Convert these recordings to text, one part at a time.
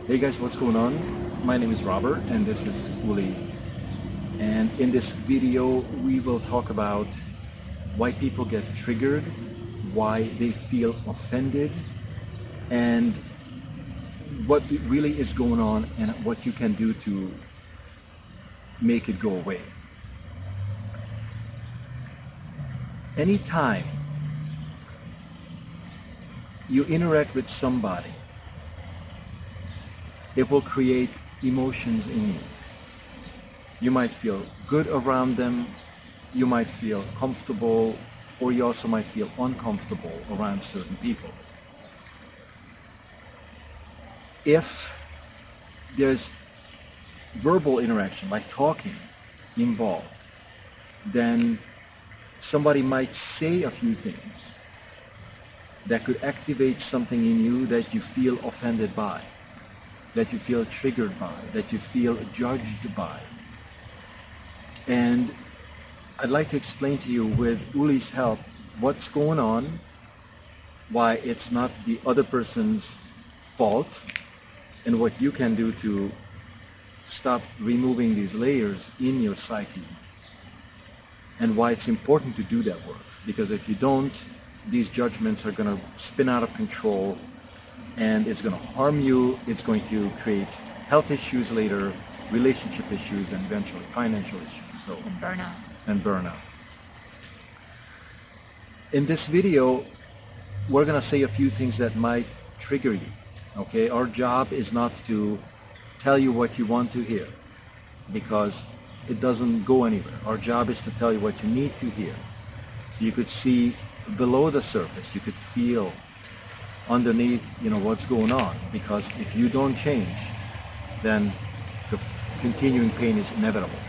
Hey guys, what's going on? My name is Robert and this is Uli. And in this video, we will talk about why people get triggered, why they feel offended, and what really is going on and what you can do to make it go away. Anytime you interact with somebody, it will create emotions in you. You might feel good around them, you might feel comfortable, or you also might feel uncomfortable around certain people. If there's verbal interaction, like talking, involved, then somebody might say a few things that could activate something in you that you feel offended by, that you feel triggered by, that you feel judged by. And I'd like to explain to you with Uli's help what's going on, why it's not the other person's fault, and what you can do to stop removing these layers in your psyche, and why it's important to do that work. Because if you don't, these judgments are going to spin out of control, and it's going to harm you. It's going to create health issues later, relationship issues, and eventually financial issues. And burnout. In this video, we're going to say a few things that might trigger you. Okay, our job is not to tell you what you want to hear, because it doesn't go anywhere. Our job is to tell you what you need to hear. So you could see below the surface, you could feel underneath, what's going on. Because if you don't change, then the continuing pain is inevitable.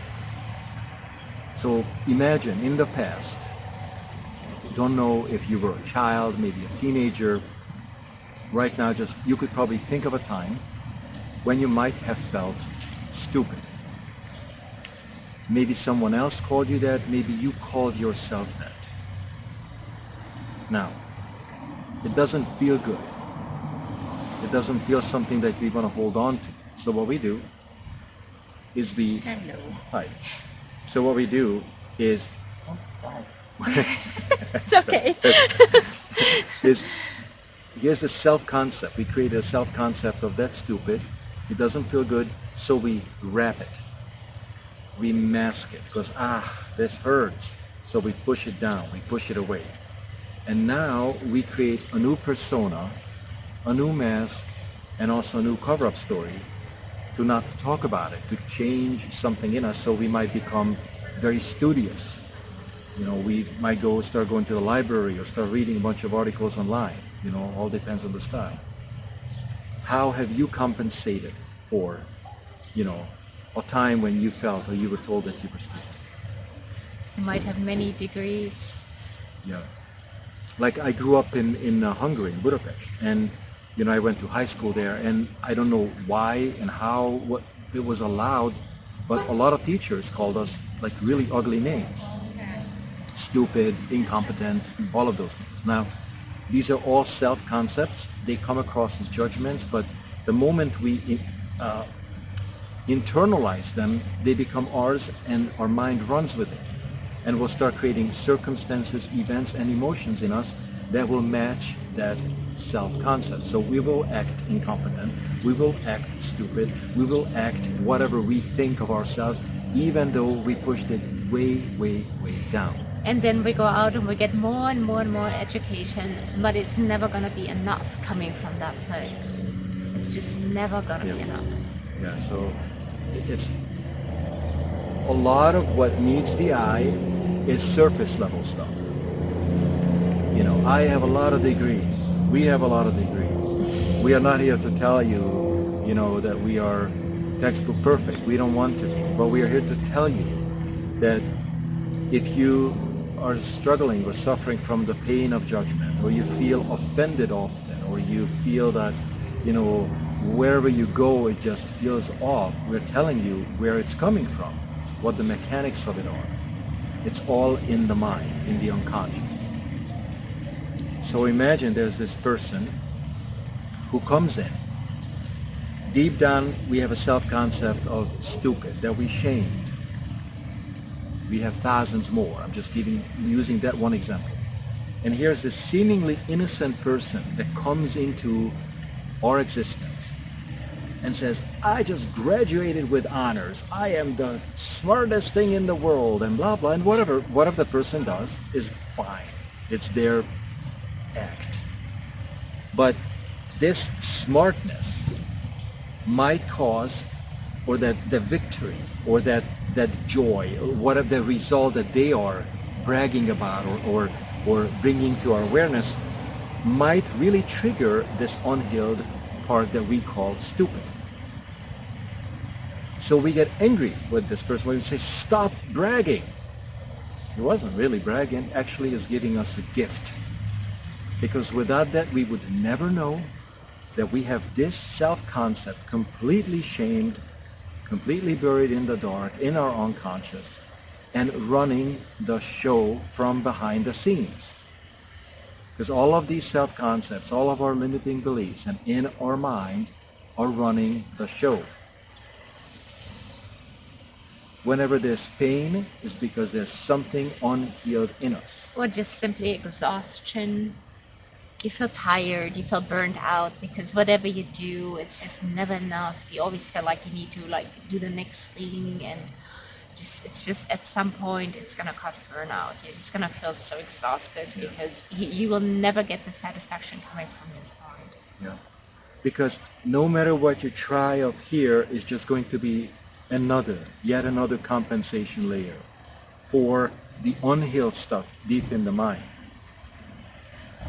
So imagine in the past, don't know if you were a child, maybe a teenager. Right now, you could probably think of a time when you might have felt stupid. Maybe someone else called you that, maybe you called yourself that. Now, it doesn't feel good. It doesn't feel something that we want to hold on to. So what we do is Hello. Hi. So what we do is... Oh, sorry. It's okay. Here's the self-concept. We created a self-concept of that's stupid. It doesn't feel good, so we wrap it. We mask it because, this hurts. So we push it down, we push it away. And now we create a new persona, a new mask, and also a new cover-up story to not talk about it, to change something in us. So we might become very studious. We might start going to the library or start reading a bunch of articles online. All depends on the style. How have you compensated for, a time when you felt or you were told that you were stupid? You might have many degrees. Yeah. Like I grew up in Hungary, in Budapest, and I went to high school there, and I don't know why and how what it was allowed, but a lot of teachers called us like really ugly names. Stupid, incompetent, all of those things. Now, these are all self-concepts. They come across as judgments, but the moment we internalize them, they become ours, and our mind runs with it. And we'll start creating circumstances, events, and emotions in us that will match that self-concept. So we will act incompetent, we will act stupid, we will act whatever we think of ourselves, even though we pushed it way, way, way down. And then we go out and we get more and more and more education, but it's never going to be enough coming from that place. It's just never going to be enough. Yeah, so it's a lot of what meets the eye is surface level stuff. I have a lot of degrees. We have a lot of degrees. We are not here to tell you, that we are textbook perfect. We don't want to be. But we are here to tell you that if you are struggling or suffering from the pain of judgment, or you feel offended often, or you feel that, wherever you go, it just feels off, we're telling you where it's coming from, what the mechanics of it are. It's all in the mind, in the unconscious. So imagine there's this person who comes in deep down, we have a self-concept of stupid that we shamed. We have thousands more. I'm just using that one example. And here's this seemingly innocent person that comes into our existence and says, I just graduated with honors. I am the smartest thing in the world, and blah, blah. And whatever the person does is fine. It's their act. But this smartness might cause, or that the victory, or that joy, or whatever the result that they are bragging about or bringing to our awareness, might really trigger this unhealed part that we call stupid. So we get angry with this person. We say, stop bragging. He wasn't really bragging. Actually, is giving us a gift. Because without that, we would never know that we have this self-concept completely shamed, completely buried in the dark, in our unconscious, and running the show from behind the scenes. Because all of these self-concepts, all of our limiting beliefs, and in our mind are running the show. Whenever there's pain, it's because there's something unhealed in us. Or just simply exhaustion. You feel tired, you feel burned out because whatever you do, it's just never enough. You always feel like you need to do the next thing, and it's just at some point it's gonna cause burnout. You're just gonna feel so exhausted because you will never get the satisfaction coming from this point. Yeah, because no matter what you try up here, is just going to be yet another compensation layer for the unhealed stuff deep in the mind.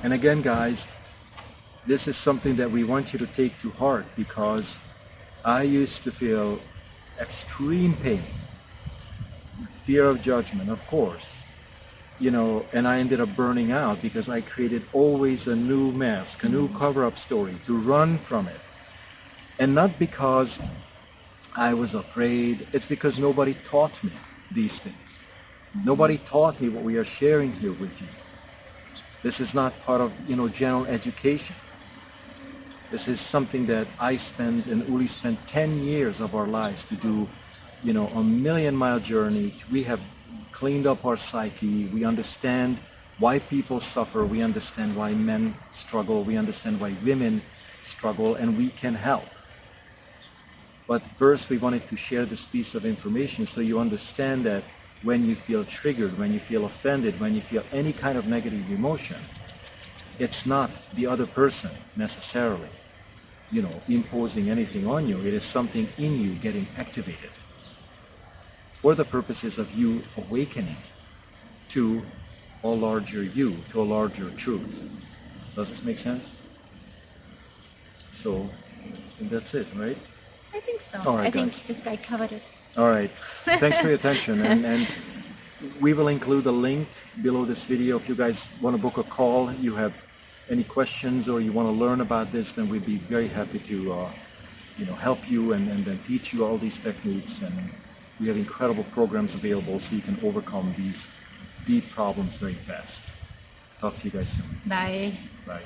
And again, guys, this is something that we want you to take to heart, because I used to feel extreme pain, fear of judgment, of course, and I ended up burning out because I created always a new mask, a new cover-up story to run from it. And not because I was afraid, it's because nobody taught me these things. Nobody taught me what we are sharing here with you. This is not part of, general education. This is something that I spent and Uli spent 10 years of our lives to do, a 1,000,000-mile journey. We have cleaned up our psyche. We understand why people suffer. We understand why men struggle. We understand why women struggle, and we can help. But first, we wanted to share this piece of information so you understand that when you feel triggered, when you feel offended, when you feel any kind of negative emotion, it's not the other person necessarily, imposing anything on you. It is something in you getting activated for the purposes of you awakening to a larger you, to a larger truth. Does this make sense? So, and that's it, right? I think so. All right, I think guys. this guy covered it. All right. Thanks for your attention. And we will include a link below this video. If you guys want to book a call, you have any questions, or you want to learn about this, then we'd be very happy to help you and then teach you all these techniques. And we have incredible programs available so you can overcome these deep problems very fast. Talk to you guys soon. Bye. Bye.